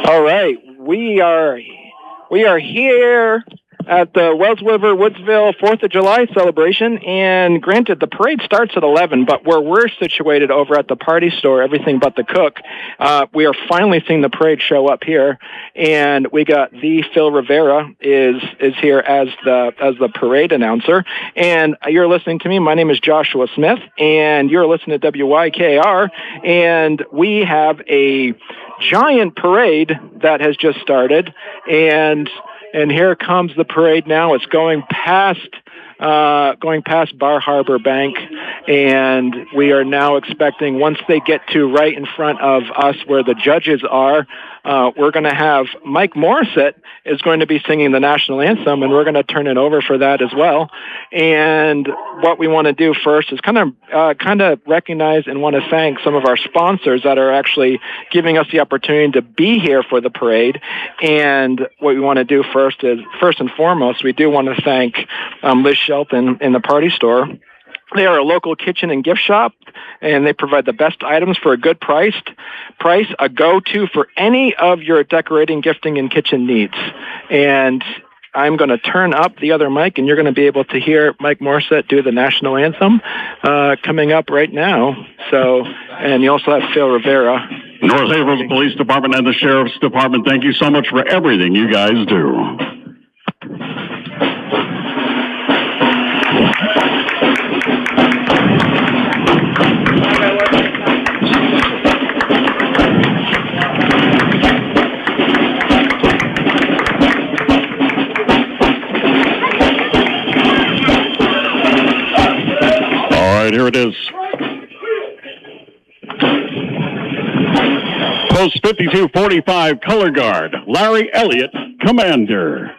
All right, we are here at the Wells River Woodsville 4th of July celebration, and granted, the parade starts at 11, but where we're situated over at the party store, Everything But the Cook, we are finally seeing the parade show up here, and we got the Phil Rivera is here as the parade announcer, and you're listening to me. My name is Joshua Smith, and you're listening to WYKR, and we have a giant parade that has just started, and here comes the parade now. It's going past Bar Harbor Bank, and we are now expecting, once they get to right in front of us where the judges are, we're going to have Mike Morissette is going to be singing the national anthem, and we're going to turn it over for that as well. And what we want to do first is kind of recognize and want to thank some of our sponsors that are actually giving us the opportunity to be here for the parade. And what we want to do first and foremost, we do want to thank Liz Shelton in the party store. They are a local kitchen and gift shop, and they provide the best items for a good price, a go-to for any of your decorating, gifting, and kitchen needs. And I'm going to turn up the other mic, and you're going to be able to hear Mike Morissette do the national anthem coming up right now. So, and you also have Phil Rivera. North Haverhill Police Department and the Sheriff's Department, thank you so much for everything you guys do. Here it is. Post 5245, color guard, Larry Elliott, Commander.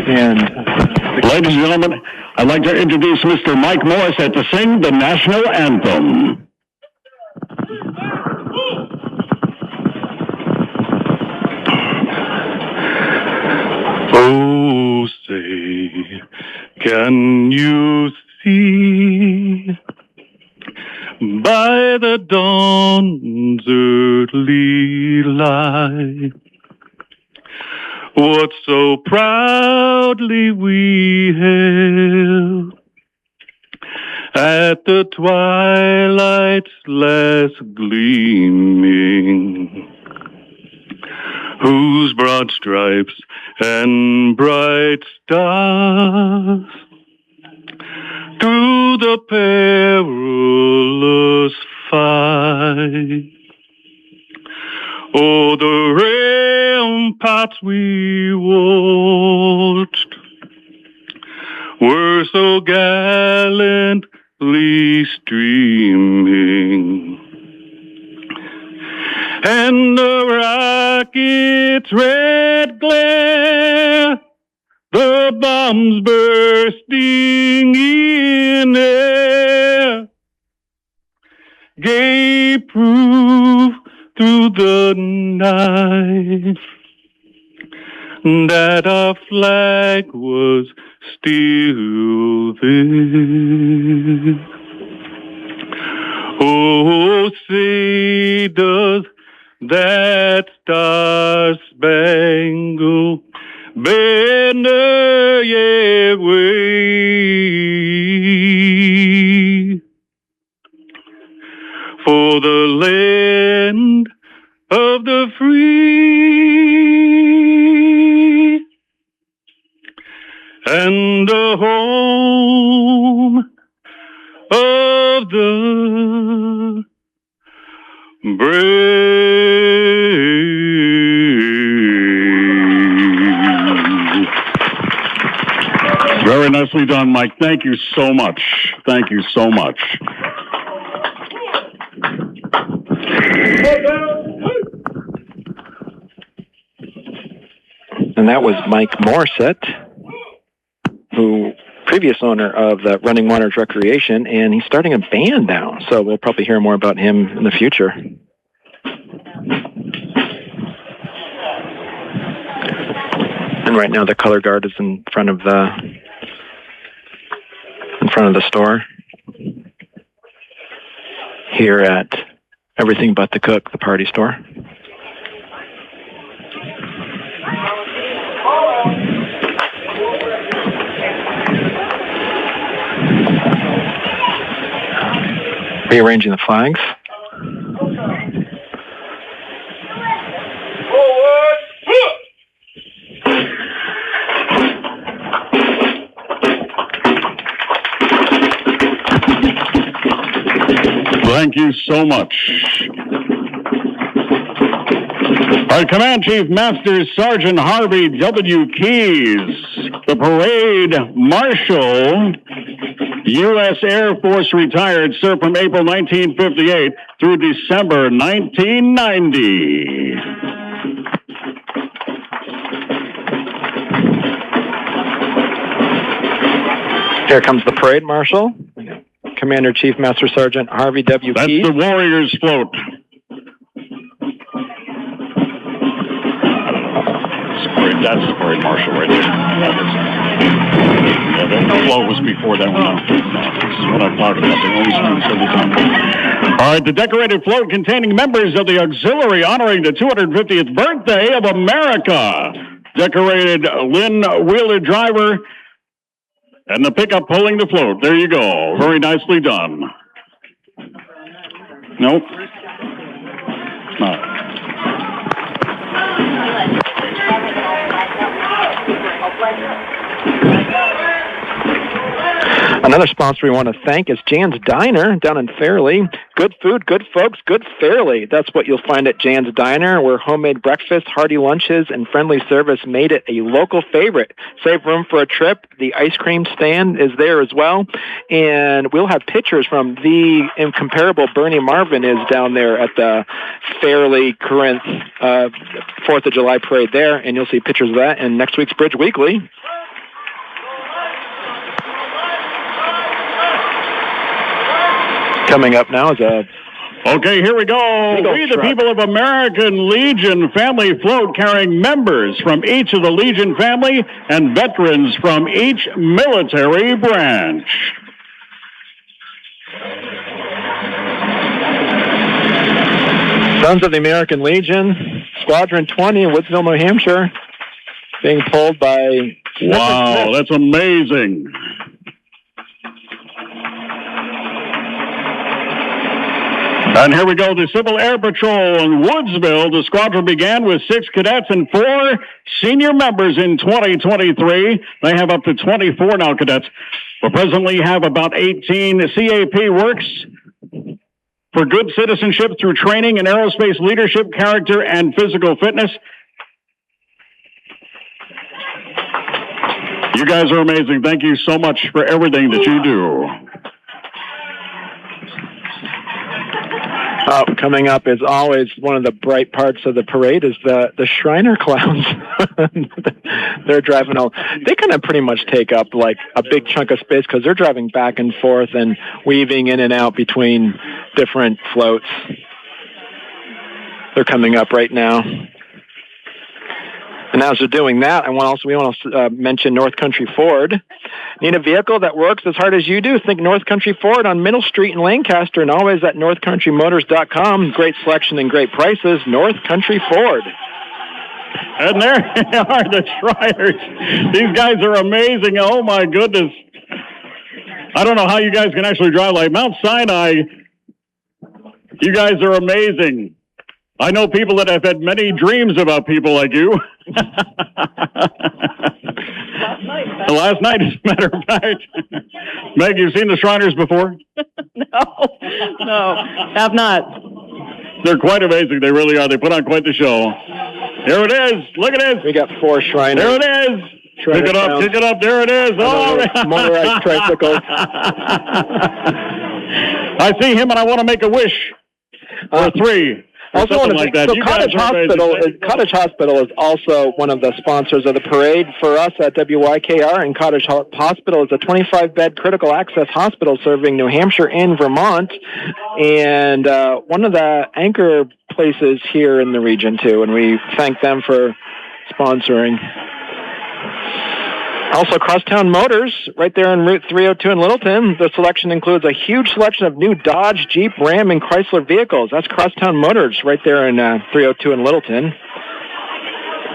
And ladies and gentlemen, I'd like to introduce Mr. Mike Morissette to sing the national anthem. Oh, say, can you see by the dawn's early light what so proudly we hailed at the twilight's last gleaming, whose broad stripes and bright stars through the perilous fight, oh, the ramparts we watched were so gallantly streaming, and the rocket's red glare, the bombs bursting in air, gave proof through the night that our flag was still there. Oh, say does that star-spangled banner yet wave for the land of the free and the home of the brave. Very nicely done, Mike. Thank you so much. Thank you so much. And that was Mike Morissette, who previous owner of the Running Waters Recreation, and he's starting a band now. So we'll probably hear more about him in the future. And right now the color guard is in front of the store here at Everything But the Cook, the party store. Rearranging the flags. Thank you so much. Our Command Chief Master Sergeant Harvey W. Keys, the Parade Marshal, U.S. Air Force retired, served from April 1958 through December 1990. Here comes the Parade Marshal, Commander Chief Master Sergeant Harvey W. Keys. That's the Warriors float. That's the Parade Marshal right there. Yeah, the float was before that one. No, this is what I'm talking about. They always use every time. All right, the decorated float containing members of the auxiliary honoring the 250th birthday of America. Decorated Lynn Wheeler driver and the pickup pulling the float. There you go. Very nicely done. Nope. No. Another sponsor we want to thank is Jan's Diner down in Fairleigh. Good food, good folks, good Fairleigh. That's what you'll find at Jan's Diner, where homemade breakfast, hearty lunches, and friendly service made it a local favorite. Save room for a trip. The ice cream stand is there as well. And we'll have pictures from the incomparable Bernie Marvin is down there at the Fairleigh Corinth 4th of July parade there. And you'll see pictures of that in next week's Bridge Weekly. Coming up now is a... Okay, here we go. We, the people of American Legion Family Float, carrying members from each of the Legion family and veterans from each military branch. Sons of the American Legion, Squadron 20 in Woodsville, New Hampshire, being pulled by... Wow, that's amazing. And here we go, the Civil Air Patrol in Woodsville. The squadron began with 6 cadets and 4 senior members in 2023. They have up to 24 now, cadets. We presently have about 18. CAP works for good citizenship through training in aerospace leadership, character, and physical fitness. You guys are amazing. Thank you so much for everything that you do. Coming up, as always, one of the bright parts of the parade is the Shriner clowns. They're driving all. They kind of pretty much take up like a big chunk of space because they're driving back and forth and weaving in and out between different floats. They're coming up right now. And as they're doing that, we want to mention North Country Ford. Need a vehicle that works as hard as you do? Think North Country Ford on Middle Street in Lancaster, and always at northcountrymotors.com. Great selection and great prices. North Country Ford. And there are the Shriners. These guys are amazing. Oh, my goodness. I don't know how you guys can actually drive like Mount Sinai. You guys are amazing. I know people that have had many dreams about people like you. Last night, as a matter of fact. Meg, you've seen the Shriners before? No, have not. They're quite amazing. They really are. They put on quite the show. Here it is. Look at this. We got 4 Shriners. There it is. Pick it up. Pick it up. There it is. Oh, motorized tricycles. I see him and I want to make a wish. For 3. Also something like that. So Cottage Hospital is also one of the sponsors of the parade for us at WYKR, and Cottage Hospital is a 25-bed critical access hospital serving New Hampshire and Vermont, and one of the anchor places here in the region, too, and we thank them for sponsoring. Also, Crosstown Motors, right there on Route 302 in Littleton. The selection includes a huge selection of new Dodge, Jeep, Ram, and Chrysler vehicles. That's Crosstown Motors right there in 302 in Littleton.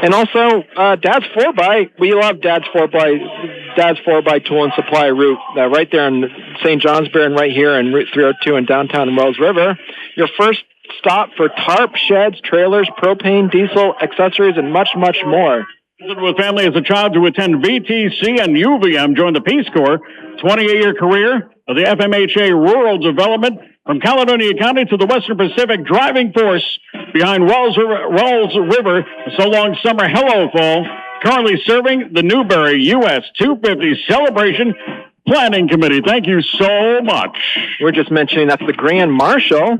And also, Dad's 4x. We love Dad's 4x Tool and Supply route right there in St. Johnsbury and right here in Route 302 in downtown Wells River. Your first stop for tarp, sheds, trailers, propane, diesel, accessories, and much, much more. With family as a child to attend VTC and UVM, join the Peace Corps. 28-year career of the FMHA Rural Development from Caledonia County to the Western Pacific driving force behind Wells River. So long summer, hello fall. Currently serving the Newberry US 250 Celebration Planning Committee. Thank you so much. We're just mentioning that's the Grand Marshal,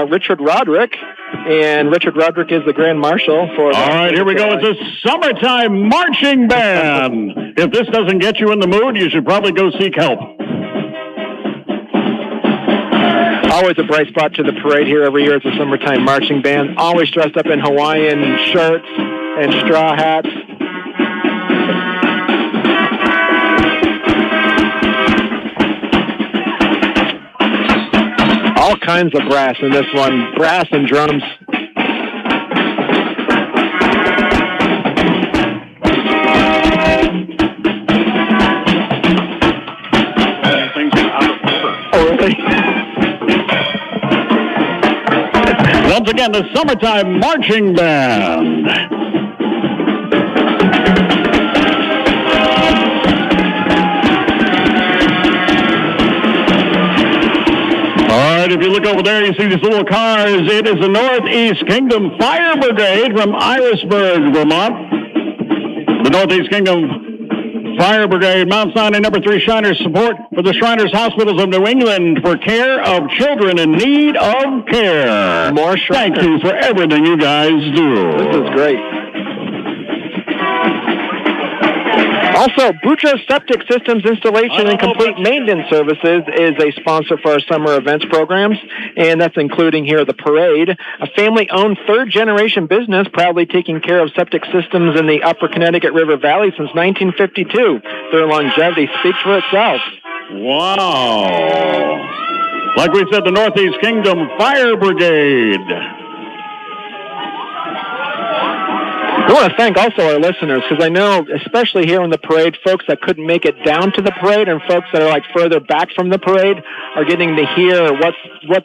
Richard Roderick, and Richard Roderick is the Grand Marshal for... All right, here we go with the Summertime Marching Band. If this doesn't get you in the mood, you should probably go seek help. Always a bright spot to the parade here every year is the Summertime Marching Band, always dressed up in Hawaiian shirts and straw hats. All kinds of brass in this one, brass and drums. Oh, really? Once again, the Summertime Marching Band. If you look over there, you see these little cars. It is the Northeast Kingdom Fire Brigade from Irisburg, Vermont. The Northeast Kingdom Fire Brigade, Mount Sinai No. 3 Shriners support for the Shriners Hospitals of New England for care of children in need of care. More Shriners. Thank you for everything you guys do. This is great. Also, Bucha Septic Systems Installation and Complete Maintenance Services is a sponsor for our summer events programs, and that's including here the parade. A family-owned third-generation business proudly taking care of septic systems in the upper Connecticut River Valley since 1952. Their longevity speaks for itself. Wow. Like we said, the Northeast Kingdom Fire Brigade. I want to thank also our listeners, because I know, especially here in the parade, folks that couldn't make it down to the parade and folks that are like further back from the parade are getting to hear what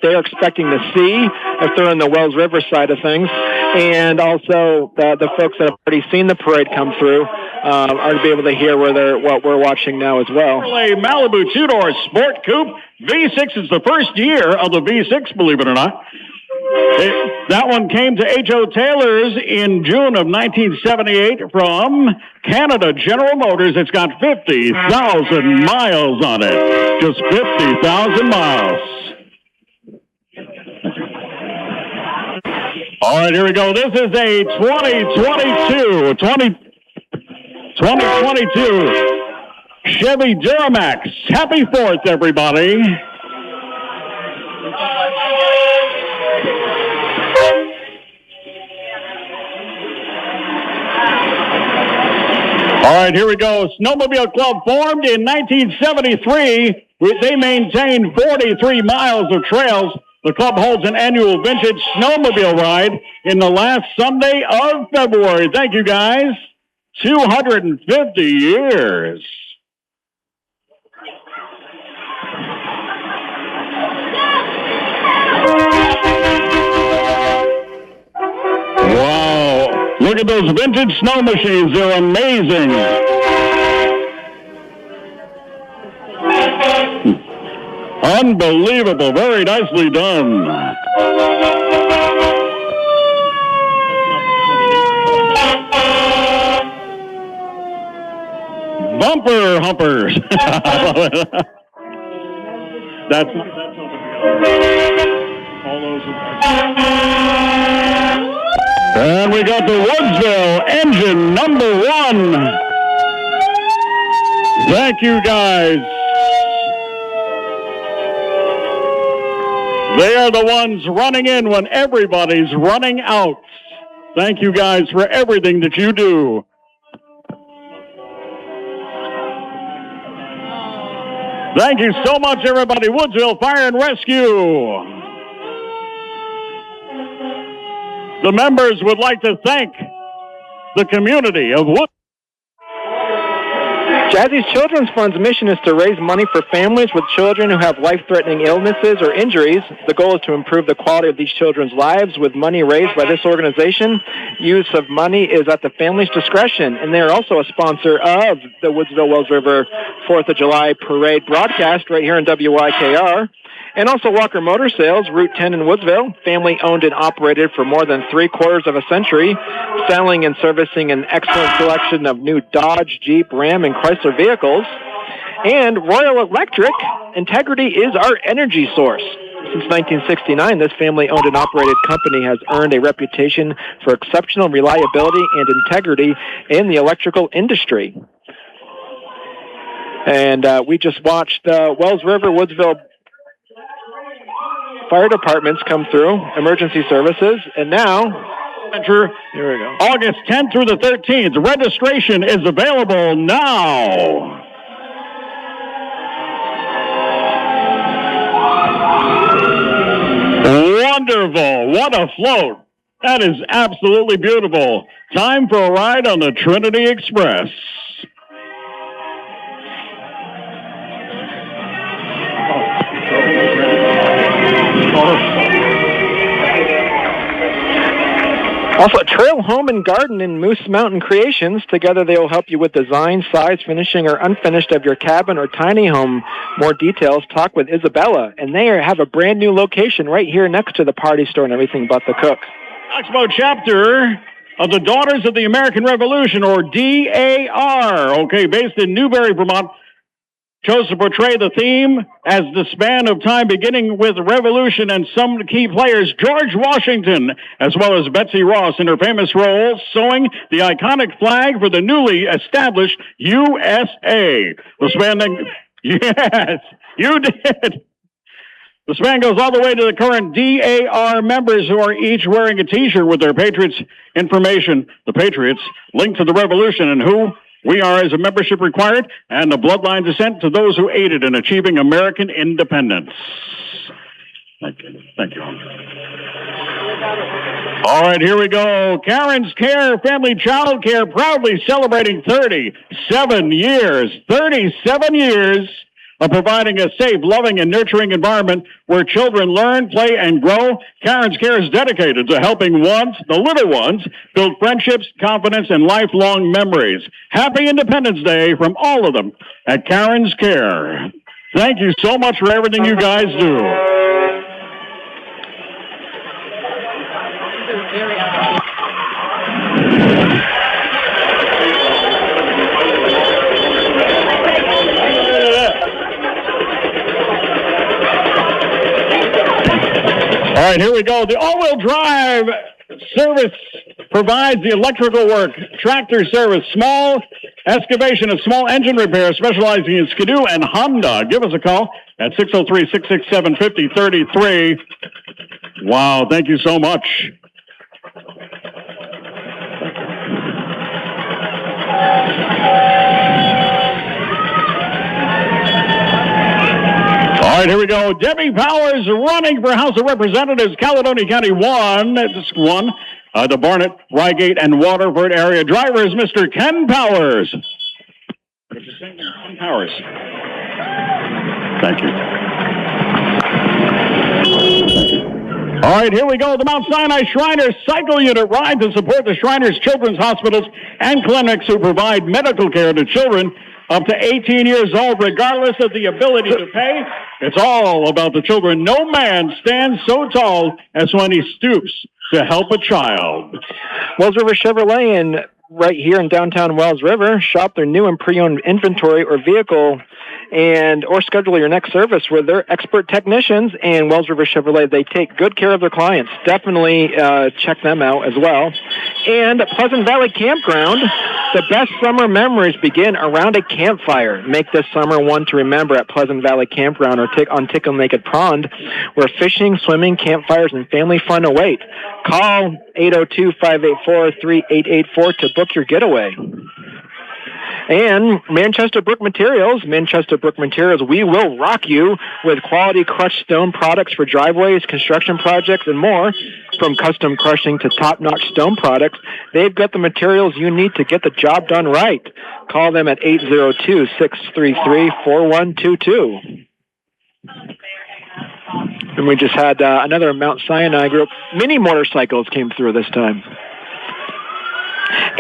they're expecting to see if they're in the Wells River side of things. And also the folks that have already seen the parade come through are to be able to hear what we're watching now as well. A Malibu two-door Sport Coupe V6 is the first year of the V6, believe it or not. That one came to H.O. Taylor's in June of 1978 from Canada General Motors. It's got 50,000 miles on it. Just 50,000 miles. All right, here we go. This is a 2022 Chevy Duramax. Happy 4th, everybody. All right, here we go. Snowmobile Club formed in 1973. They maintain 43 miles of trails. The club holds an annual vintage snowmobile ride in the last Sunday of February. Thank you, guys. 250 years. Wow. Look at those vintage snow machines. They're amazing. Unbelievable. Very nicely done. Bumper humpers. All those and we got the Woodsville engine number 1. Thank you, guys. They are the ones running in when everybody's running out. Thank you, guys, for everything that you do. Thank you so much, everybody. Woodsville Fire and Rescue. The members would like to thank the community of Wood. Jazzy's Children's Fund's mission is to raise money for families with children who have life-threatening illnesses or injuries. The goal is to improve the quality of these children's lives with money raised by this organization. Use of money is at the family's discretion, and they are also a sponsor of the Woodsville-Wells River 4th of July Parade broadcast right here in WYKR. And also Walker Motor Sales, Route 10 in Woodsville, family-owned and operated for more than 3/4 of a century, selling and servicing an excellent selection of new Dodge, Jeep, Ram, and Chrysler vehicles. And Royal Electric, integrity is our energy source. Since 1969, this family-owned and operated company has earned a reputation for exceptional reliability and integrity in the electrical industry. And we just watched Wells River, Woodsville fire departments come through, emergency services, and now, here we go. August 10th through the 13th. Registration is available now. Wonderful. What a float. That is absolutely beautiful. Time for a ride on the Trinity Express. Also, Traill Home and Garden and Moose Mountain Creations. Together, they will help you with design, size, finishing, or unfinished of your cabin or tiny home. More details, talk with Isabella. And they have a brand new location right here next to the party store and everything but the cook. Expo chapter of the Daughters of the American Revolution, or DAR. Okay, based in Newbury, Vermont. Chose to portray the theme as the span of time beginning with Revolution and some key players, George Washington, as well as Betsy Ross in her famous role, sewing the iconic flag for the newly established USA. The span, yes, you did. The span goes all the way to the current DAR members who are each wearing a T-shirt with their Patriots information. The Patriots linked to the Revolution and who we are as a membership required, and the bloodline descent to those who aided in achieving American independence. Thank you. Thank you. All right, here we go. Karen's Care Family Child Care proudly celebrating 37 years. 37 years of providing a safe, loving, and nurturing environment where children learn, play, and grow. Karen's Care is dedicated to helping the little ones, build friendships, confidence, and lifelong memories. Happy Independence Day from all of them at Karen's Care. Thank you so much for everything you guys do. All right, here we go. The all-wheel drive service provides the electrical work, tractor service, small excavation and small engine repair, specializing in Skidoo and Honda. Give us a call at 603-667-5033. Wow, thank you so much. All right, here we go. Debbie Powers running for House of Representatives, Caledonia County 1. That's 1. The Barnett, Rygate, and Waterford area. Driver is Mr. Ken Powers. Ken Powers. Thank you. All right, here we go. The Mount Sinai Shriners Cycle Unit ride to support the Shriners Children's Hospitals and clinics who provide medical care to children up to 18 years old, regardless of the ability to pay. It's all about the children. No man stands so tall as when he stoops to help a child. Wells River Chevrolet right here in downtown Wells River. Shop their new and pre-owned inventory or vehicle or schedule your next service with their expert technicians. And Wells River Chevrolet, they take good care of their clients. Definitely check them out as well. And Pleasant Valley Campground, the best summer memories begin around a campfire. Make this summer one to remember at Pleasant Valley Campground or on Tickle Naked Pond, where fishing, swimming, campfires, and family fun await. Call 802-584-3884 to book your getaway. And Manchester Brook Materials, we will rock you with quality crushed stone products for driveways, construction projects, and more. From custom crushing to top-notch stone products, they've got the materials you need to get the job done right. Call them at 802-633-4122. And we just had another Mount Sinai group. Mini motorcycles came through this time.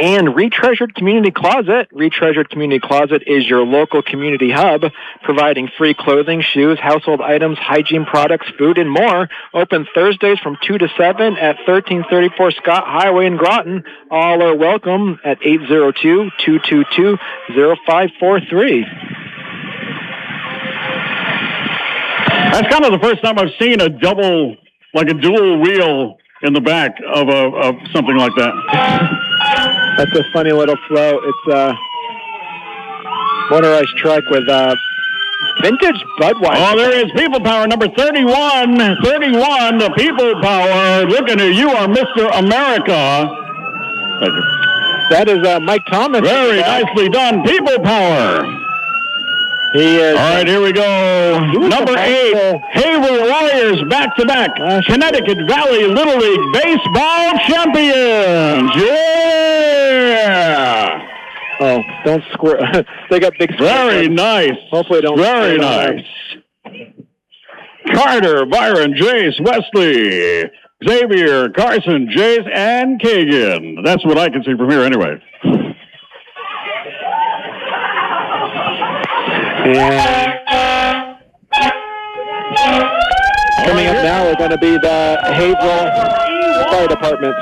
And Retreasured Community Closet. Retreasured Community Closet is your local community hub, providing free clothing, shoes, household items, hygiene products, food, and more. Open Thursdays from 2 to 7 at 1334 Scott Highway in Groton. All are welcome at 802-222-0543. That's kind of the first time I've seen a dual wheel in the back of something like that. That's a funny little flow. It's a motorized truck with vintage Budweiser. Oh, there is People Power, number 31. 31, the People Power. Looking at you are Mr. America. Thank you. That is Mike Thomas. Very nicely done, People Power. He is. All right, here we go. Number 8, Haverhill Warriors, back-to-back Connecticut Valley Little League Baseball Champions. Yeah! Oh, don't square. They got big square. Very nice. Hopefully don't. Very nice. Carter, Byron, Jace, Wesley, Xavier, Carson, Jace, and Kagan. That's what I can see from here anyway. And coming up now are going to be the Haverhill Fire Departments.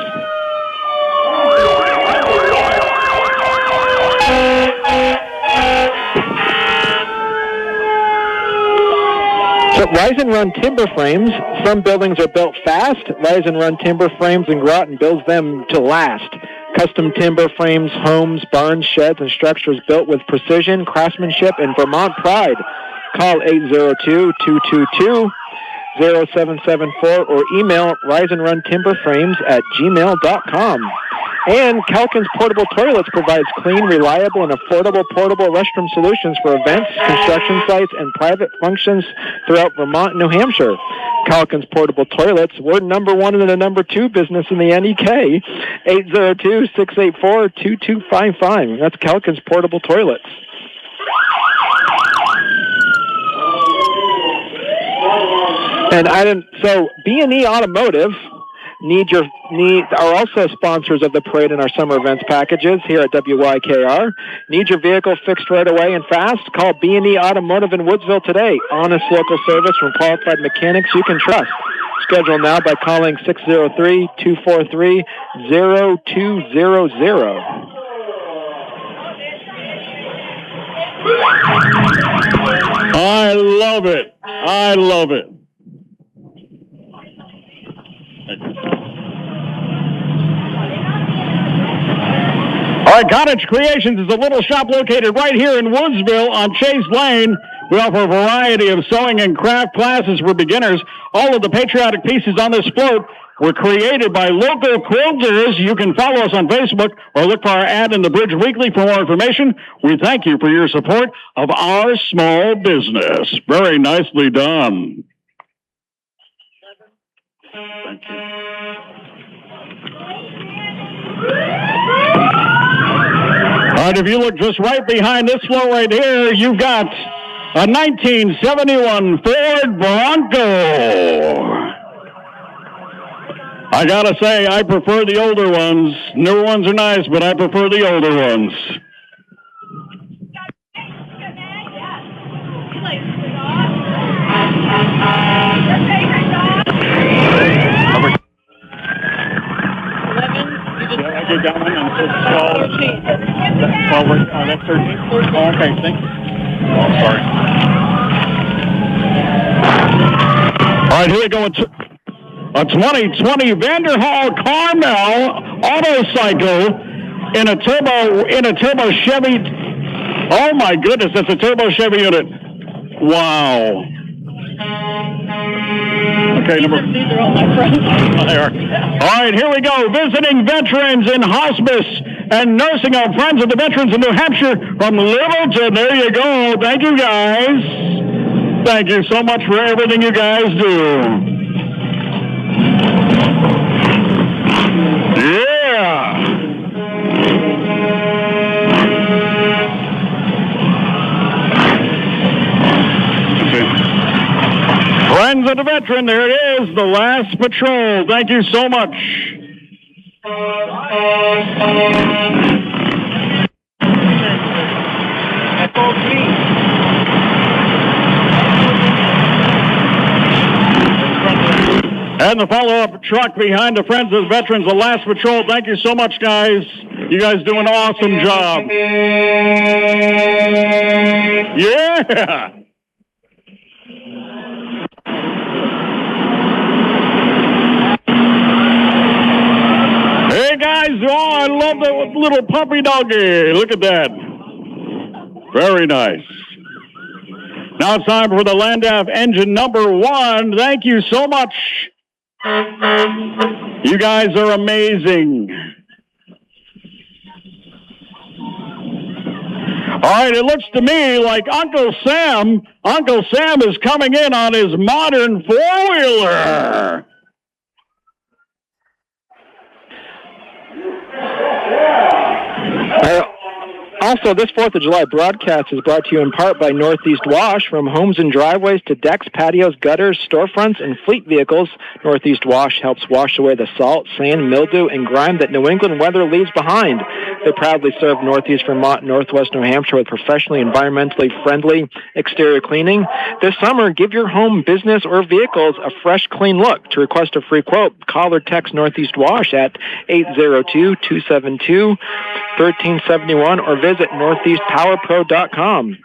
So Rise and Run Timber Frames. Some buildings are built fast. Rise and Run Timber Frames in Groton builds them to last. Custom timber frames, homes, barns, sheds, and structures built with precision, craftsmanship, and Vermont pride. Call 802-222-0774 or email riseandruntimberframes@gmail.com. And Calkins Portable Toilets provides clean, reliable, and affordable portable restroom solutions for events, construction sites, and private functions throughout Vermont and New Hampshire. Calkins Portable Toilets, we're number 1 and the number 2 business in the NEK. 802-684-2255. That's Calkins Portable Toilets. And so B&E Automotive are also sponsors of the parade and our summer events packages here at WYKR. Need your vehicle fixed right away and fast? Call B&E Automotive in Woodsville today. Honest local service from qualified mechanics you can trust. Schedule now by calling 603-243-0200. I love it. I love it. All right, Cottage Creations is a little shop located right here in Woodsville on Chase Lane. We offer a variety of sewing and craft classes for beginners. All of the patriotic pieces on this float were created by local quilters. You can follow us on Facebook or look for our ad in the Bridge Weekly for more information. We thank you for your support of our small business. Very nicely done. Thank you. All right, if you look just right behind this float right here, you've got a 1971 Ford Bronco. I gotta say, I prefer the older ones. Newer ones are nice, but I prefer the older ones. I go down and it's 12. 12, that's 13. Oh, okay, thank you. Oh, sorry. right, here we go. It's a 2020 Vanderhall Carmel Autocycle in a turbo Chevy. Oh my goodness, that's a turbo Chevy unit. Wow. Okay, These are all my friends. All right, here we go. Visiting veterans in hospice and nursing home. Friends of the Veterans in New Hampshire from Littleton. There you go. Thank you, guys. Thank you so much for everything you guys do. Yeah. Friends of the Veteran, there it is, the last patrol. Thank you so much. And the follow-up truck behind the Friends of the Veterans, the last patrol. Thank you so much, guys. You guys do an awesome job. Yeah. Hey guys, oh, I love that little puppy doggy. Look at that. Very nice. Now it's time for the Landau engine number 1. Thank you so much. You guys are amazing. All right, it looks to me like Uncle Sam is coming in on his modern four-wheeler. Also, this 4th of July broadcast is brought to you in part by Northeast Wash. From homes and driveways to decks, patios, gutters, storefronts, and fleet vehicles, Northeast Wash helps wash away the salt, sand, mildew, and grime that New England weather leaves behind. They proudly serve Northeast Vermont and Northwest New Hampshire with professionally, environmentally friendly exterior cleaning. This summer, give your home, business, or vehicles a fresh, clean look. To request a free quote, call or text Northeast Wash at 802-272-1371 or visit northeastpowerpro.com.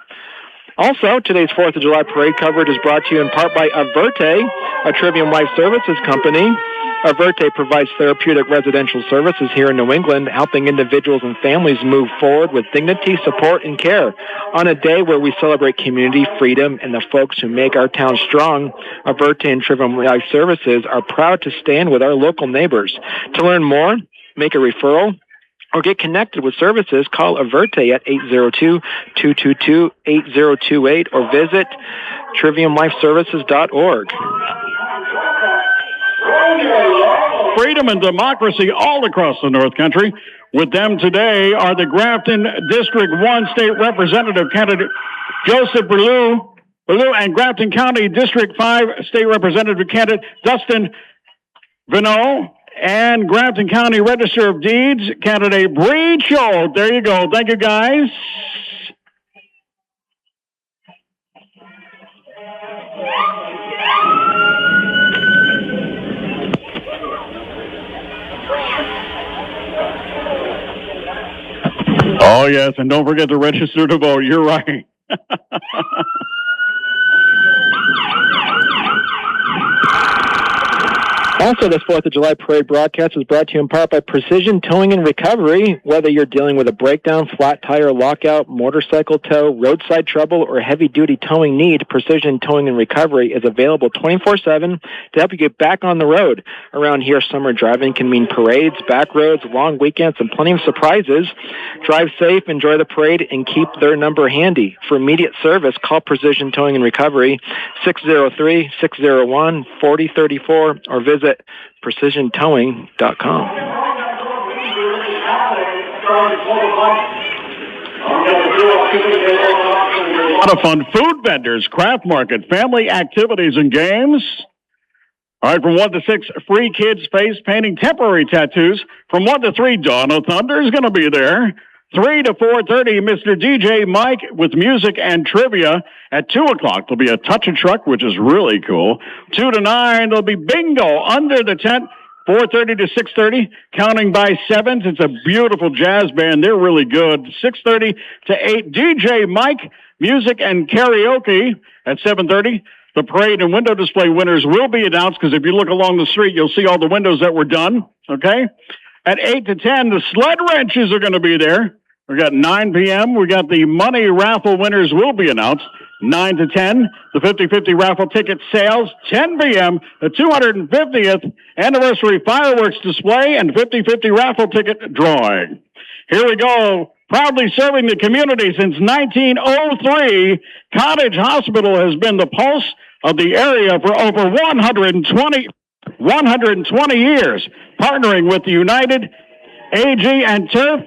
Also, today's 4th of July parade coverage is brought to you in part by Averte, a Trivium Life Services company. Averte provides therapeutic residential services here in New England, helping individuals and families move forward with dignity, support, and care. On a day where we celebrate community, freedom, and the folks who make our town strong, Averte and Trivium Life Services are proud to stand with our local neighbors. To learn more, make a referral, or get connected with services, call Averte at 802-222-8028 or visit triviumlifeservices.org. Freedom and democracy all across the North Country. With them today are the Grafton District 1 State Representative candidate Joseph Berlew and Grafton County District 5 State Representative candidate Dustin Vinot, and Grafton County Register of Deeds candidate Bree Schultz. There you go. Thank you, guys. Oh, yes, and don't forget to register to vote. You're right. Also, this 4th of July parade broadcast is brought to you in part by Precision Towing and Recovery. Whether you're dealing with a breakdown, flat tire, lockout, motorcycle tow, roadside trouble, or heavy-duty towing need, Precision Towing and Recovery is available 24/7 to help you get back on the road. Around here, summer driving can mean parades, back roads, long weekends, and plenty of surprises. Drive safe, enjoy the parade, and keep their number handy. For immediate service, call Precision Towing and Recovery, 603-601-4034, or visit precisiontowing.com. A lot of fun. Food vendors, craft market, family activities, and games. All right, from 1 to 6, free kids face painting, temporary tattoos. From 1 to 3, Dawn of Thunder is going to be there. 3 to 4:30, Mr. DJ Mike with music and trivia. At 2 o'clock, there'll be a touch a truck, which is really cool. 2 to 9, there'll be bingo under the tent. 4:30 to 6:30, counting by sevens. It's a beautiful jazz band. They're really good. 6:30 to 8, DJ Mike, music and karaoke. At 7:30, The parade and window display winners will be announced, because if you look along the street, you'll see all the windows that were done, okay? At 8 to 10, the sled wrenches are going to be there. We got 9 p.m. We got the money raffle winners will be announced. 9 to 10, the 50-50 raffle ticket sales. 10 p.m., the 250th anniversary fireworks display and 50-50 raffle ticket drawing. Here we go. Proudly serving the community since 1903, Cottage Hospital has been the pulse of the area for over 120 years, partnering with the United AG and Turf.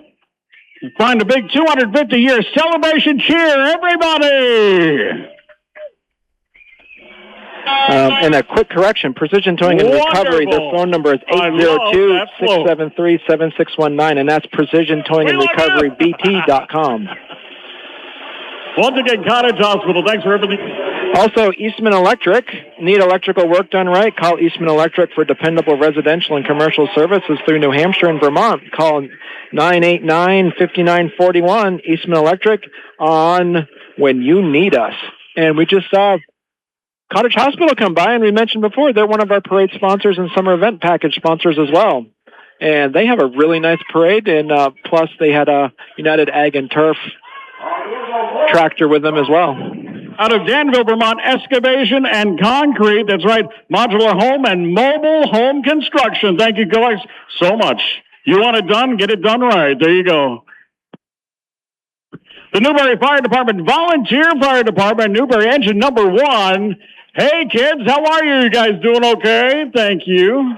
Find a big 250-year celebration cheer, everybody! And a quick correction, Precision Towing and Recovery, their phone number is 802-673-7619, and that's Precision Towing and Recovery BT.com. Once again, Cottage Hospital, thanks for everything. Also, Eastman Electric. Need electrical work done right? Call Eastman Electric for dependable residential and commercial services through New Hampshire and Vermont. Call 989-5941, Eastman Electric, on when you need us. And we just saw Cottage Hospital come by, and we mentioned before, they're one of our parade sponsors and summer event package sponsors as well. And they have a really nice parade, and plus they had a United Ag and Turf tractor with them as well. Out of Danville, Vermont, excavation and concrete. That's right, modular home and mobile home construction. Thank you guys so much. You want it done? Get it done right. There you go. The Newberry Fire Department, Volunteer Fire Department, Newberry Engine number 1. Hey, kids, how are you? You guys doing okay? Thank you.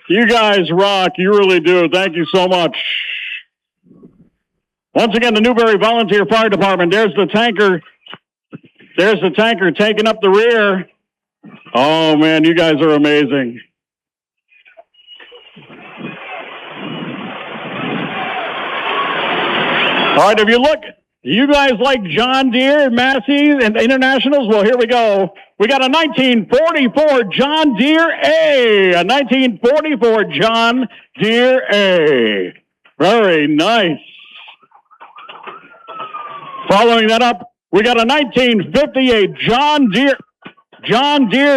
You guys rock. You really do. Thank you so much. Once again, the Newberry Volunteer Fire Department. There's the tanker. There's the tanker taking up the rear. Oh, man, you guys are amazing. All right, if you look, you guys like John Deere, Massey, and Internationals? Well, here we go. We got a 1944 John Deere A. A 1944 John Deere A. Very nice. Following that up, we got a 1958 John Deere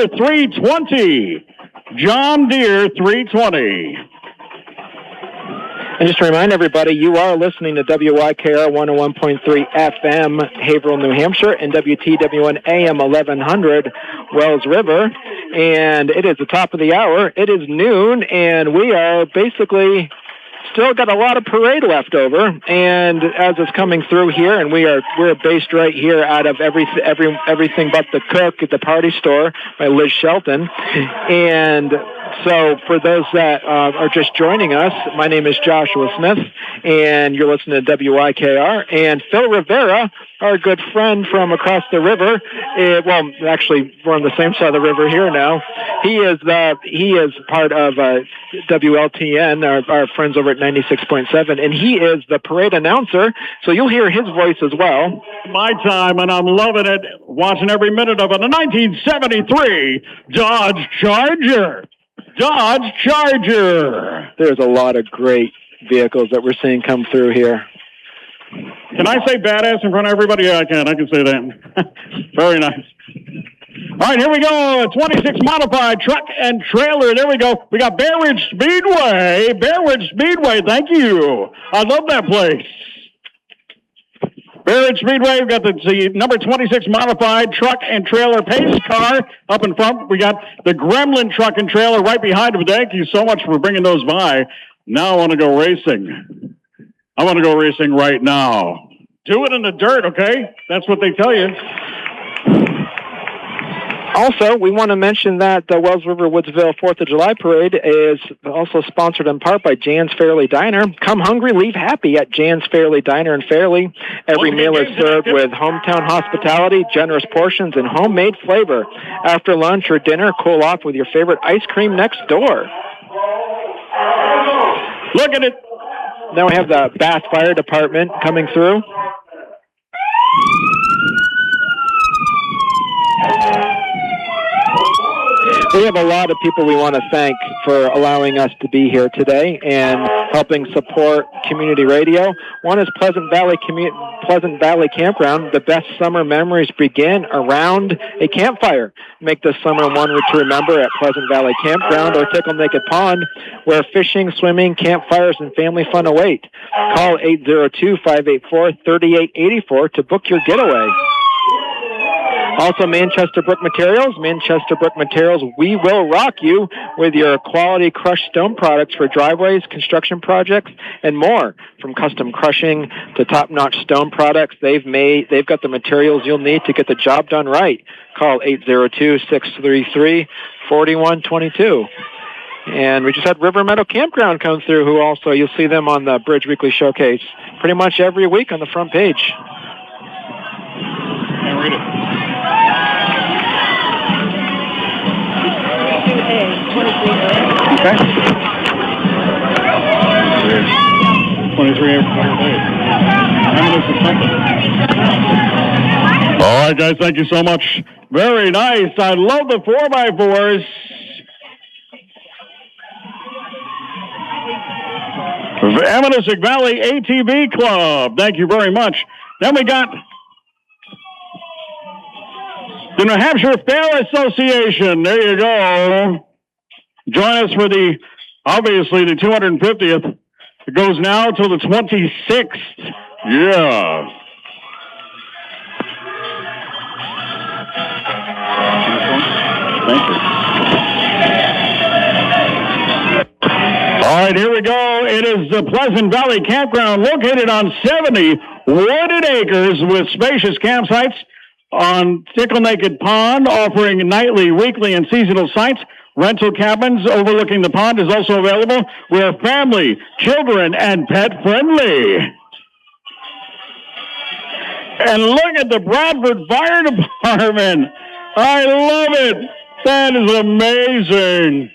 320. John Deere 320. And just to remind everybody, you are listening to WYKR 101.3 FM, Haverhill, New Hampshire, and WTWN AM 1100, Wells River. And it is the top of the hour. It is noon, and we are basically still got a lot of parade left over. And as it's coming through here, and we're based right here out of everything but the Cook at the Party Store by Liz Shelton. And so for those that are just joining us, my name is Joshua Smith, and you're listening to WYKR. And Phil Rivera, our good friend from across the river, well, actually, we're on the same side of the river here now. He is part of WLTN, our friends over at 96.7, and he is the parade announcer, so you'll hear his voice as well. My time, and I'm loving it, watching every minute of it. A 1973 Dodge Charger. Dodge Charger. There's a lot of great vehicles that we're seeing come through here. Can I say badass in front of everybody? Yeah, I can. I can say that. Very nice. All right, here we go. A 26 modified truck and trailer. There we go. We got Bear Ridge Speedway. Bear Ridge Speedway. Thank you. I love that place. Bear Ridge Speedway, we've got the number 26 modified truck and trailer pace car up in front. We got the Gremlin truck and trailer right behind them. Thank you so much for bringing those by. Now I want to go racing. I want to go racing right now. Do it in the dirt, okay? That's what they tell you. Also, we want to mention that the Wells River Woodsville 4th of July Parade is also sponsored in part by Jan's Fairley Diner. Come hungry, leave happy at Jan's Fairley Diner in Fairley. Every meal is served with hometown hospitality, generous portions, and homemade flavor. After lunch or dinner, cool off with your favorite ice cream next door. Look at it. Now we have the Bath Fire Department coming through. We have a lot of people we want to thank for allowing us to be here today and helping support community radio. One is Pleasant Valley Pleasant Valley Campground. The best summer memories begin around a campfire. Make this summer one to remember at Pleasant Valley Campground or Tickle Naked Pond, where fishing, swimming, campfires, and family fun await. Call 802-584-3884 to book your getaway. Also, Manchester Brook Materials. Manchester Brook Materials, we will rock you with your quality crushed stone products for driveways, construction projects, and more. From custom crushing to top-notch stone products, they've got the materials you'll need to get the job done right. Call 802-633-4122. And we just had River Meadow Campground come through, who also, you'll see them on the Bridge Weekly Showcase pretty much every week on the front page. Can't read it. Okay. 23A. All right, guys, thank you so much. Very nice. I love the 4x4s. Ammonoosuc Valley ATV Club. Thank you very much. Then we got the New Hampshire Fair Association. There you go. Join us for the 250th. It goes now till the 26th. Yeah. Thank you. All right, here we go. It is the Pleasant Valley Campground located on 70 wooded acres with spacious campsites on Tickle Naked Pond, offering nightly, weekly, and seasonal sites. Rental cabins overlooking the pond is also available. We're family, children, and pet-friendly. And look at the Bradford Fire Department. I love it. That is amazing.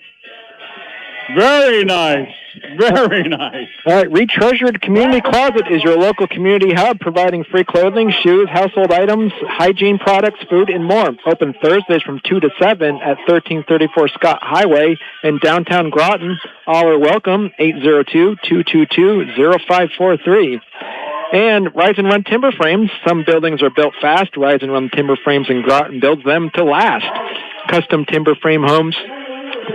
Very nice. Very nice. All right, Retreasured Community Closet is your local community hub, providing free clothing, shoes, household items, hygiene products, food, and more. Open Thursdays from 2 to 7 at 1334 Scott Highway in downtown Groton. All are welcome, 802-222-0543. And Rise and Run Timber Frames. Some buildings are built fast. Rise and Run Timber Frames in Groton builds them to last. Custom timber frame homes,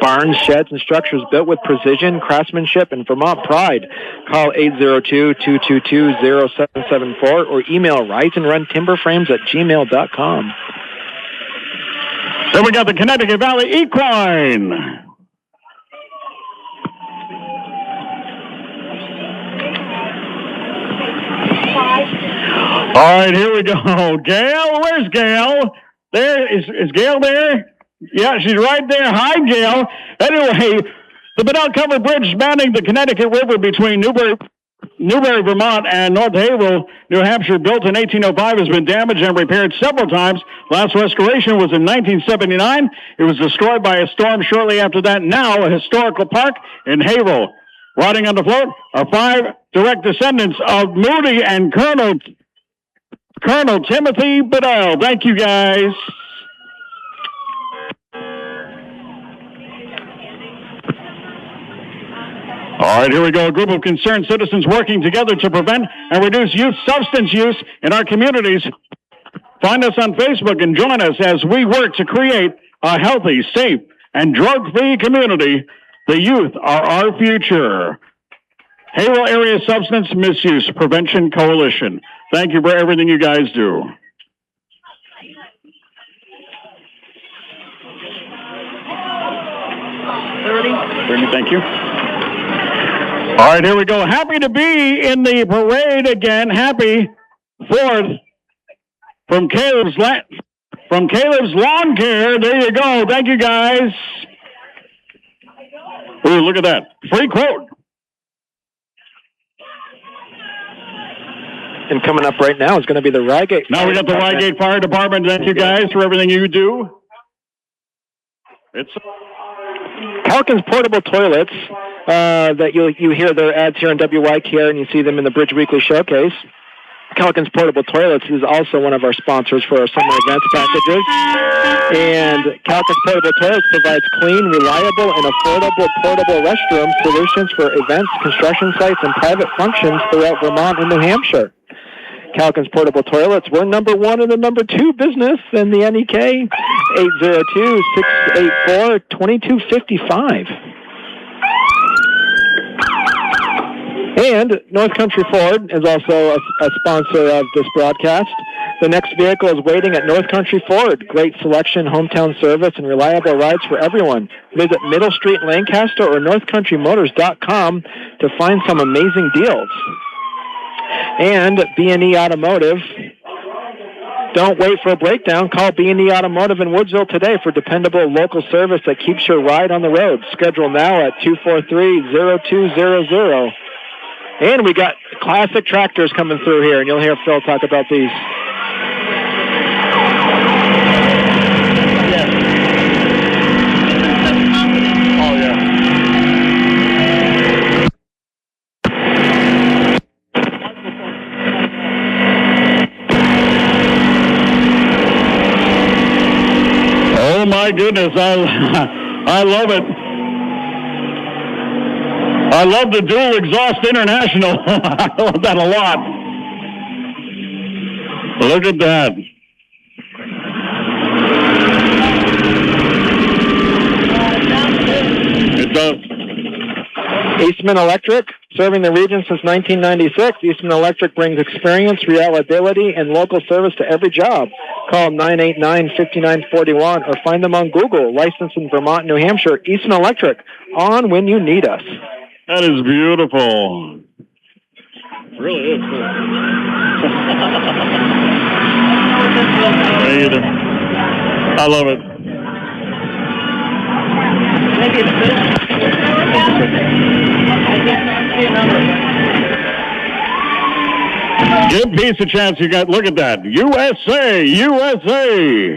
barns, sheds, and structures built with precision, craftsmanship, and Vermont pride. Call 802-222-0774 or email riseandruntimberframes@gmail.com. Then we got the Connecticut Valley Equine. All right, here we go. Gail, where's Gail? There is Gail there? Yeah, she's right there. Hi, Gail. Anyway, the Bedell Covered Bridge spanning the Connecticut River between Newbury, Vermont, and North Haverhill, New Hampshire, built in 1805, has been damaged and repaired several times. Last restoration was in 1979. It was destroyed by a storm shortly after that. Now, a historical park in Haverhill. Riding on the float are 5 direct descendants of Moody and Colonel Timothy Bedell. Thank you, guys. All right, here we go. A group of concerned citizens working together to prevent and reduce youth substance use in our communities. Find us on Facebook and join us as we work to create a healthy, safe, and drug-free community. The youth are our future. Haverhill Area Substance Misuse Prevention Coalition. Thank you for everything you guys do. Thank you. All right, here we go. Happy to be in the parade again. Happy 4th from Caleb's Lawn Care. There you go. Thank you, guys. Ooh, look at that. Free quote. And coming up right now is going to be the Rygate. Now we got the Rygate Fire Department. Thank you, guys, for everything you do. It's Calkins portable toilets that you hear their ads here on WYKR, and you see them in the Bridge Weekly Showcase. Calkins Portable Toilets is also one of our sponsors for our summer events packages. And Calkins Portable Toilets provides clean, reliable, and affordable portable restroom solutions for events, construction sites, and private functions throughout Vermont and New Hampshire. Calkins Portable Toilets. We're number 1 and the number 2 business in the NEK, 802-684-2255. And North Country Ford is also a sponsor of this broadcast. The next vehicle is waiting at North Country Ford. Great selection, hometown service, and reliable rides for everyone. Visit Middle Street in Lancaster or northcountrymotors.com to find some amazing deals. And B&E Automotive. Don't wait for a breakdown. Call B&E Automotive in Woodsville today for dependable local service that keeps your ride on the road. Schedule now at 243-0200. And we got classic tractors coming through here, and you'll hear Phil talk about these. Oh, yeah. Oh, my goodness. I love it. I love the dual exhaust international. I love that a lot. Look at that. It does. Eastman Electric, serving the region since 1996. Eastman Electric brings experience, reliability, and local service to every job. Call 989-5941 or find them on Google. Licensed in Vermont, New Hampshire. Eastman Electric, on when you need us. That is beautiful. It really is cool. Me either. I love it. Give Peace a chance. You got, look at that. USA, USA.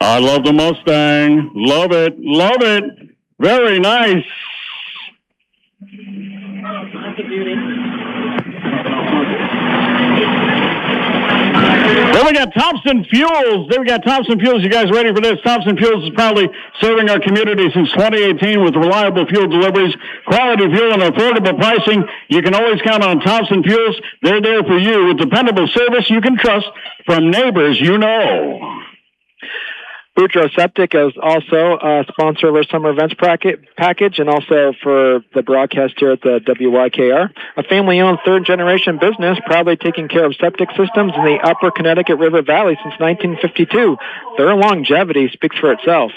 I love the Mustang. Love it, love it. Very nice. Then we got Thompson Fuels. You guys ready for this? Thompson Fuels is proudly serving our community since 2018 with reliable fuel deliveries, quality fuel, and affordable pricing. You can always count on Thompson Fuels. They're there for you with dependable service you can trust from neighbors you know. Boudreaux Septic is also a sponsor of our summer events package and also for the broadcast here at the WYKR. A family-owned third-generation business proudly taking care of septic systems in the upper Connecticut River Valley since 1952. Their longevity speaks for itself.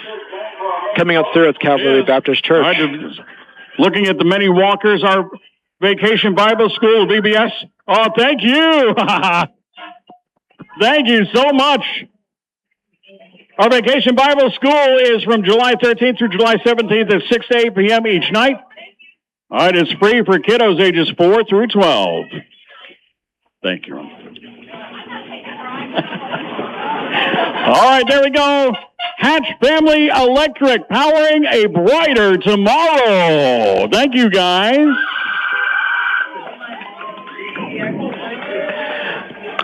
Coming up through at Calvary Baptist Church. Looking at the many walkers, our Vacation Bible School, VBS. Oh, thank you. Thank you so much. Our Vacation Bible School is from July 13th through July 17th at 6 to 8 p.m. each night. All right, it's free for kiddos ages 4 through 12. Thank you. All right, there we go. Hatch Family Electric, powering a brighter tomorrow. Thank you, guys.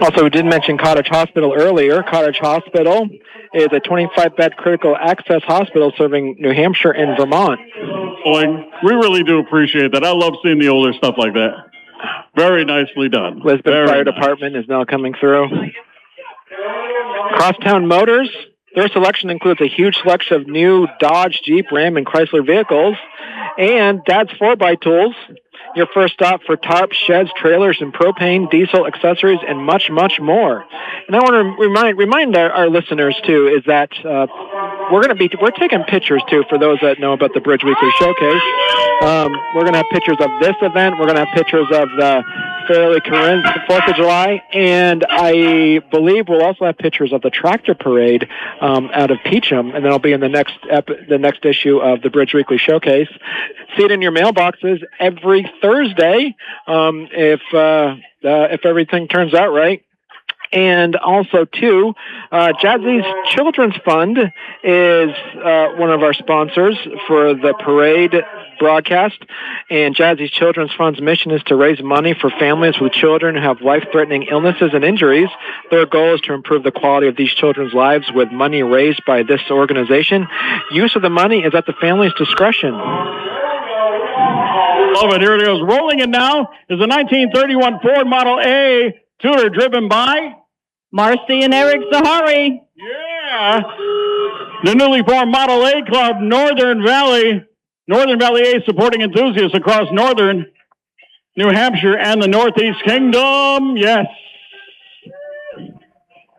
Also, we did mention Cottage Hospital earlier. Cottage Hospital is a 25-bed critical access hospital serving New Hampshire and Vermont. Boy, we really do appreciate that. I love seeing the older stuff like that. Very nicely done. Lisbon Fire Department is now coming through. Crosstown Motors, their selection includes a huge selection of new Dodge, Jeep, Ram, and Chrysler vehicles. And Dad's 4x Tools, your first stop for tarps, sheds, trailers, and propane, diesel, accessories, and much, much more. And I want to remind our listeners, too, is that we're taking pictures, too, for those that know about the Bridge Weekly Showcase. We're going to have pictures of this event. We're going to have pictures of the Fairleigh Corinth, the 4th of July, and I believe we'll also have pictures of the tractor parade out of Peacham, and that'll be in the next issue of the Bridge Weekly Showcase. See it in your mailboxes every Thursday if everything turns out right. And also, too, Jazzy's Children's Fund is one of our sponsors for the parade broadcast. And Jazzy's Children's Fund's mission is to raise money for families with children who have life-threatening illnesses and injuries. Their goal is to improve the quality of these children's lives with money raised by this organization. Use of the money is at the family's discretion. Love it. Here it goes. Rolling in now is a 1931 Ford Model A tuner driven by Marcy and Eric Zahari. Yeah. The newly formed Model A Club, Northern Valley A, supporting enthusiasts across northern New Hampshire and the Northeast Kingdom. Yes.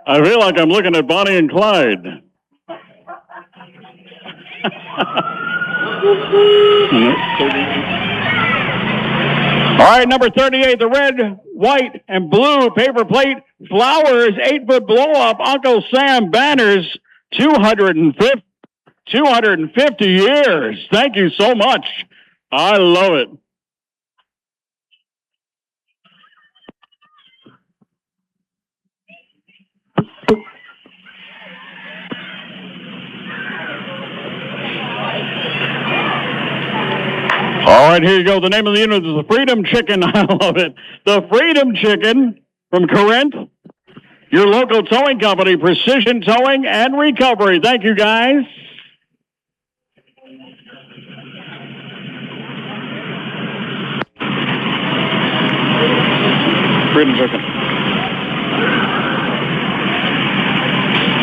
I feel like I'm looking at Bonnie and Clyde. All right, number 38, the red, white, and blue paper plate flowers, 8-foot blow-up, Uncle Sam banners, 250 years. Thank you so much. I love it. All right, here you go. The name of the unit is the Freedom Chicken. I love it. The Freedom Chicken from Corinth, your local towing company, Precision Towing and Recovery. Thank you, guys. Freedom Chicken.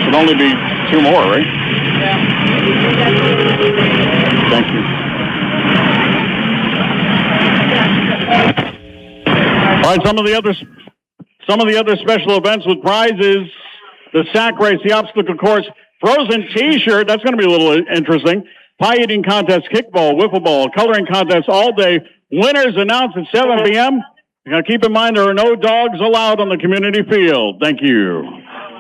Should only be 2 more, right? Yeah. Thank you. All right, some of the other special events with prizes: the sack race, the obstacle course, frozen T-shirt. That's going to be a little interesting. Pie eating contest, kickball, wiffle ball, coloring contest all day. Winners announced at 7 p.m. Now keep in mind there are no dogs allowed on the community field. Thank you.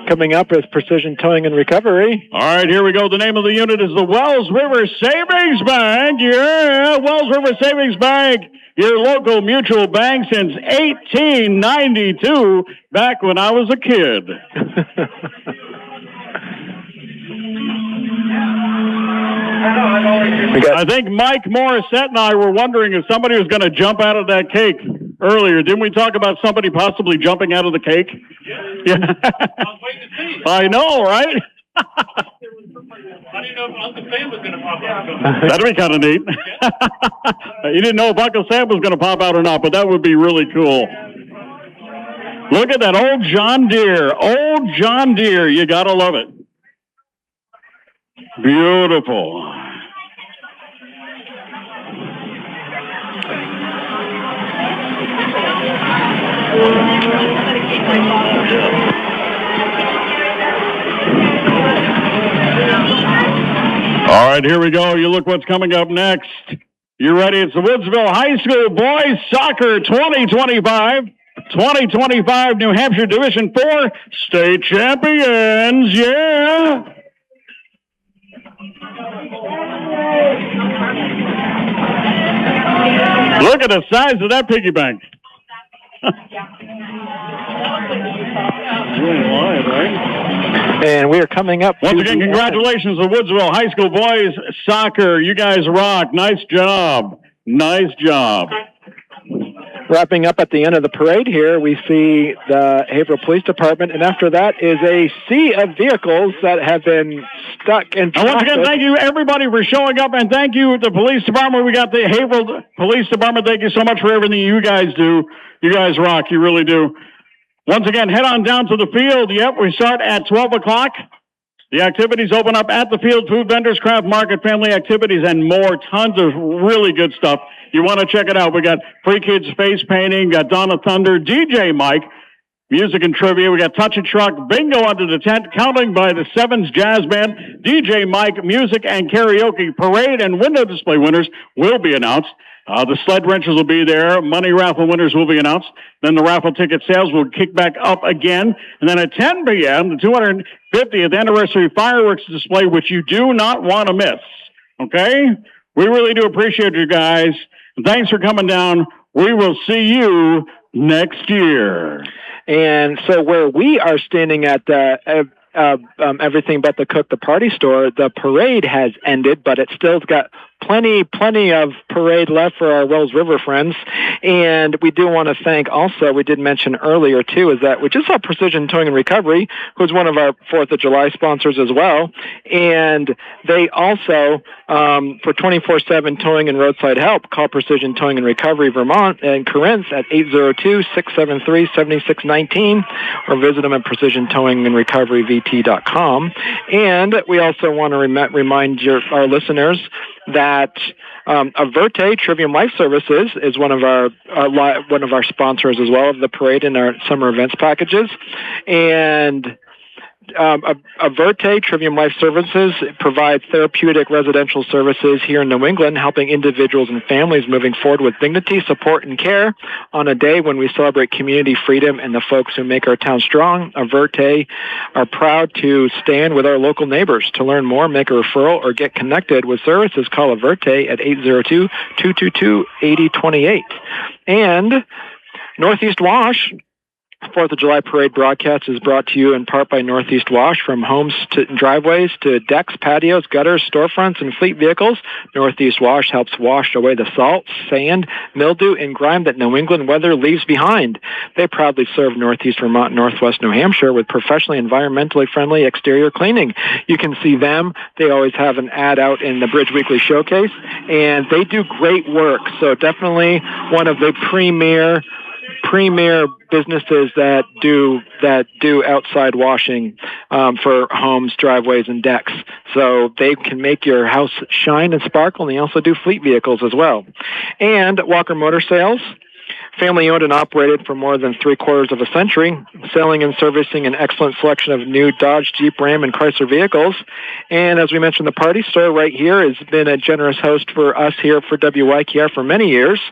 Coming up is Precision Towing and Recovery. All right, here we go. The name of the unit is the Wells River Savings Bank. Yeah, Wells River Savings Bank, your local mutual bank since 1892, back when I was a kid. I think Mike Morissette and I were wondering if somebody was going to jump out of that cake earlier. Didn't we talk about somebody possibly jumping out of the cake? Yeah. I was waiting to see. I know, right? I didn't know if Uncle Sam was going to pop out. That'd be kind of neat. You didn't know if Uncle Sam was going to pop out or not, but that would be really cool. Look at that old John Deere. Old John Deere. You got to love it. Beautiful. All right, here we go. You look what's coming up next. You ready? It's the Woodsville High School Boys Soccer 2025 New Hampshire Division 4 State Champions. Yeah. Look at the size of that piggy bank. And we are coming up. Once again, congratulations to Woodsville High School Boys Soccer. You guys rock. Nice job. Nice job. Wrapping up at the end of the parade here, we see the Haverhill Police Department, and after that is a sea of vehicles that have been stuck in traffic. And once again, thank you, everybody, for showing up, and thank you, the police department. We got the Haverhill Police Department. Thank you so much for everything you guys do. You guys rock. You really do. Once again, head on down to the field. Yep, we start at 12 o'clock. The activities open up at the field, food vendors, craft market, family activities, and more. Tons of really good stuff. You want to check it out. We got Free Kids Face Painting, got Donna Thunder, DJ Mike, music and trivia. We got Touch a Truck, bingo under the tent, counting by the Sevens Jazz Band, DJ Mike, music and karaoke. Parade and window display winners will be announced. The sled wrenches will be there. Money raffle winners will be announced. Then the raffle ticket sales will kick back up again. And then at 10 p.m., the 250th anniversary fireworks display, which you do not want to miss. Okay? We really do appreciate you guys. Thanks for coming down. We will see you next year. And so where we are standing at the Everything But the Cook the Party store, the parade has ended, but it's still got plenty of parade left for our Wells River friends. And we do want to thank also, we did mention earlier too, is that we just saw Precision Towing and Recovery, who's one of our 4th of July sponsors as well. And they also, for 24/7 towing and roadside help, call Precision Towing and Recovery Vermont and Corinth at 802-673-7619 or visit them at precisiontowingandrecoveryvt.com. And we also want to remind our listeners that Averte Trivium Life Services is one of our sponsors as well of the parade and our summer events packages. And Averte Trivium Life Services provides therapeutic residential services here in New England, helping individuals and families moving forward with dignity, support, and care on a day when we celebrate community freedom and the folks who make our town strong. Averte are proud to stand with our local neighbors. To learn more, make a referral, or get connected with services, call Averte at 802-222-8028. And Northeast Wash 4th of July Parade broadcast is brought to you in part by Northeast Wash. From homes to driveways to decks, patios, gutters, storefronts, and fleet vehicles, Northeast Wash helps wash away the salt, sand, mildew, and grime that New England weather leaves behind. They proudly serve Northeast Vermont, Northwest New Hampshire with professionally environmentally friendly exterior cleaning. You can see them. They always have an ad out in the Bridge Weekly Showcase, and they do great work. So definitely one of the premier businesses that do outside washing for homes, driveways, and decks. So they can make your house shine and sparkle, and they also do fleet vehicles as well. And Walker Motor Sales, family owned and operated for more than 3/4 of a century, selling and servicing an excellent selection of new Dodge, Jeep, Ram, and Chrysler vehicles. And as we mentioned, the Party Store right here has been a generous host for us here for WYKR for many years.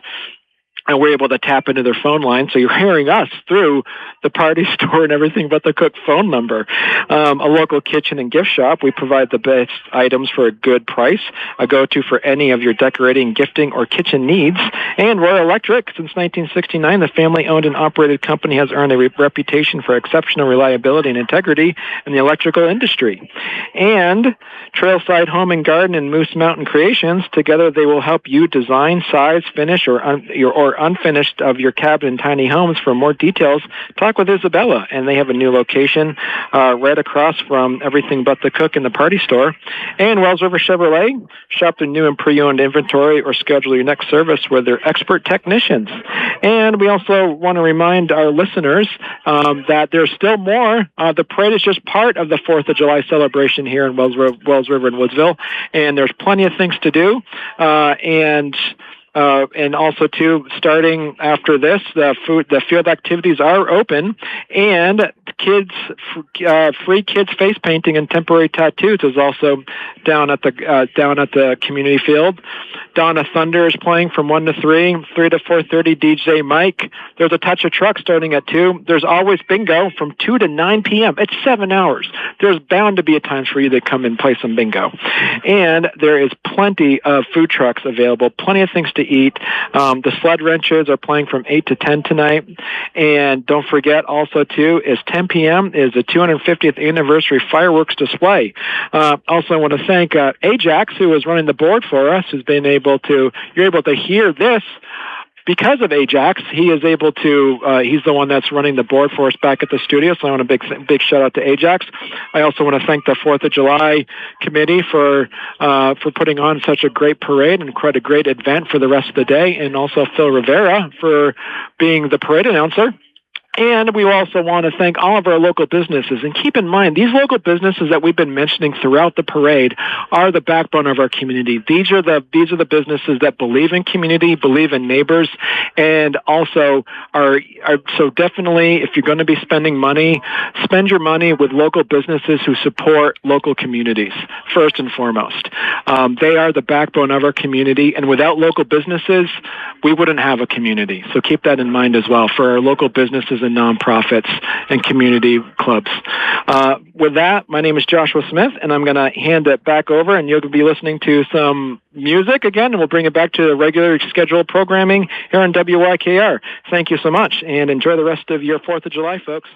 And we're able to tap into their phone line, so you're hearing us through the Party Store and everything but the Cook phone number. A local kitchen and gift shop. We provide the best items for a good price, a go-to for any of your decorating, gifting, or kitchen needs. And Royal Electric, since 1969, the family-owned and operated company has earned a reputation for exceptional reliability and integrity in the electrical industry. And Trailside Home and Garden and Moose Mountain Creations, together they will help you design, size, finish, or unfinished of your cabin and tiny homes. For more details, talk with Isabella, and they have a new location right across from everything but the Cook and the Party Store. And Wells River Chevrolet, shop their new and pre-owned inventory or schedule your next service with their expert technicians. And we also want to remind our listeners that there's still more. The parade is just part of the 4th of July celebration here in Wells River and Woodsville, and there's plenty of things to do. And also, too, starting after this, the field activities are open, and free kids face painting and temporary tattoos is also down at the community field. Dawn of Thunder is playing from 1 to 3, 3 to 4:30. DJ Mike. There's a touch of truck starting at 2. There's always bingo from 2 to 9 p.m. It's 7 hours. There's bound to be a time for you to come and play some bingo, and there is plenty of food trucks available. Plenty of things to eat. The sled wrenches are playing from 8 to 10 tonight. And don't forget also, too, is 10 p.m. is the 250th anniversary fireworks display. Also, I want to thank Ajax, who is running the board for us, you're able to hear this. Because of Ajax, he is able to, he's the one that's running the board for us back at the studio, so I want a big shout out to Ajax. I also want to thank the 4th of July committee for putting on such a great parade and quite a great event for the rest of the day, and also Phil Rivera for being the parade announcer. And we also want to thank all of our local businesses. And keep in mind, these local businesses that we've been mentioning throughout the parade are the backbone of our community. These are the businesses that believe in community, believe in neighbors, and also are so definitely, if you're going to be spending money, spend your money with local businesses who support local communities, first and foremost. They are the backbone of our community, and without local businesses, we wouldn't have a community. So keep that in mind as well for our local businesses and nonprofits and community clubs. With that, my name is Joshua Smith, and I'm going to hand it back over, and you'll be listening to some music again, and we'll bring it back to the regular scheduled programming here on WYKR. Thank you so much, and enjoy the rest of your 4th of July, folks.